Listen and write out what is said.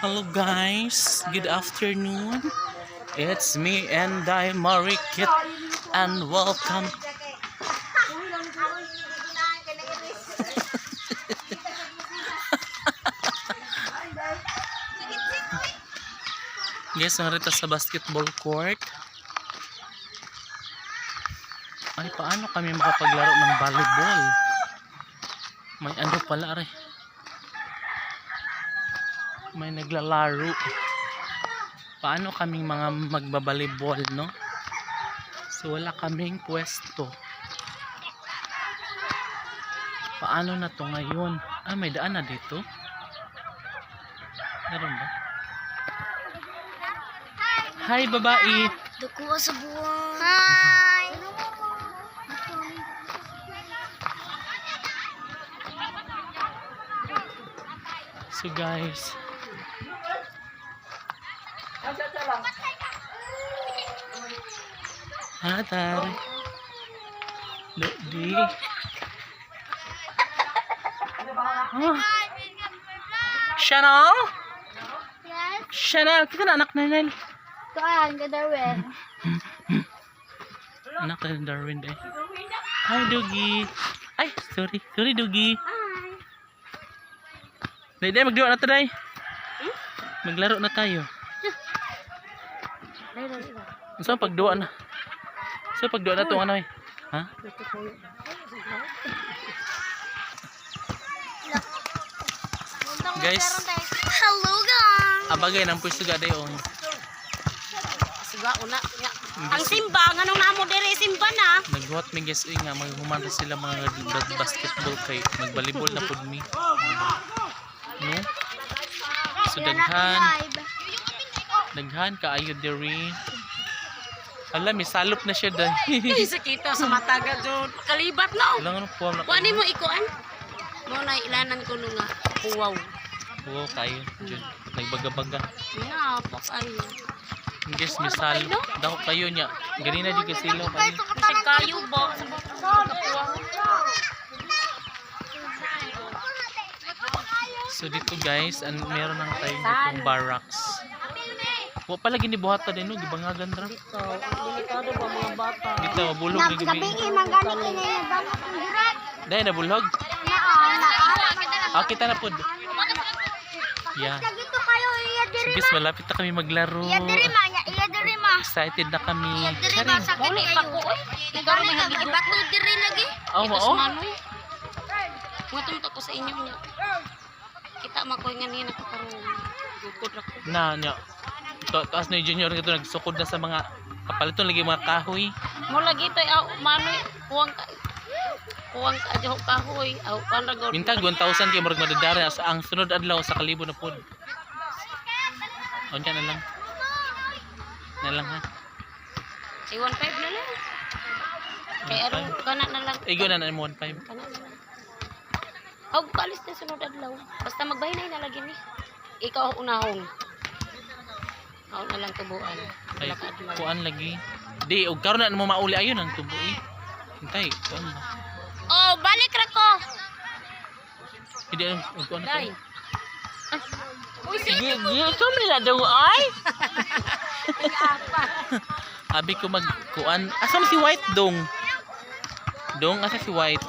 Hello guys, good afternoon. It's me and I, Marikit, and welcome. Guys, narito sa basketball court. Ay, paano kami makapaglaro ng volleyball? May ano pala rin. May naglalaro. Paano kaming mga magbabalibol, no? So wala kaming pwesto. Paano na to ngayon? Ah, may daan na dito. Meron ba? Hi, babae. Duko sa buwan. Hi. So guys, Hatar. Di. Chanel? Yes. Chanel, kita na anak na Nel. Kuan ka Darwin. Anak na Darwin eh. Hi, Dugi. Ay, sorry. Sorry, Dugi. Hi. Day, magdiwa na tayo. Maglaro na tayo. Saan pagduwa na? Saan pagduwa na itong ano eh? Ha? Guys, Hello guys. abagay ng pwesto gaday on. Siga una. Ang simba nganong namo diri simba na. Nagbuhat mi guys nga maghuman ra sila mga basketball kay magbalibol na pud mi. No? So daghan kaayo diri. Alam mi salop na siya dai. Isa kita sa mataga jud. Kalibat na. Lang ano po na. Kuan mo ikuan. Mo na ilanan ko nga. Wow. Wow kayo jud. Nagbaga-baga. Na pa kayo. Guys, mi salop. Dako kayo nya. Ganina di ka silaw kayo. Sa kayo ba? So dito guys, meron nang tayo ditong barracks. Wa pala ginibuhata din no, gibangagan ra. Dito, delikado ba mga bata? Dito mabulog na gabi. Mangani kini bang dirat. Dai nabulog. Na. Ah, kita na pud. Yeah. Dito kayo iya So diri. guys, malapit na kami maglaro. Iya diri ma, iya diri ma. Excited na kami. Diri ma sakit kayo. Igaro may hagibat mo diri lagi. Oh, mao. Mutum to ko sa inyo niya. Kita makoy nga ni nakakaroon. Gugod ra ko. Na nya. Taas na yung junior nga to nagsukod na sa mga kapaliton lagi mga kahoy. Mo lagi tay aw manoy kuwang ka. Kuwang ka adyo kahoy. Aw kan ra gud. Mintag 1,000 kay murag madadara sa ang sunod adlaw sa kalibo na pod. Unya na lang. Na lang ha. Ay 1.5 na lang. Kay aron kana na lang. Igo na mo 1,500. Kana na lang. Aw kalis na sunod adlaw. Basta magbahinay na lagi ni. Ikaw unahon. Aw na lang tubuan. Ay, Wala ka adlaw. kuan lagi. Di, og karon na mo mauli ayon ang tubo eh. Hintay, kuan ba? Oh, balik ra ko. Hindi og kuan Dai. to. Uy, Sige, ito mo na daw ay. Abi ko mag kuan. Asa si White dong? Dong asa si White?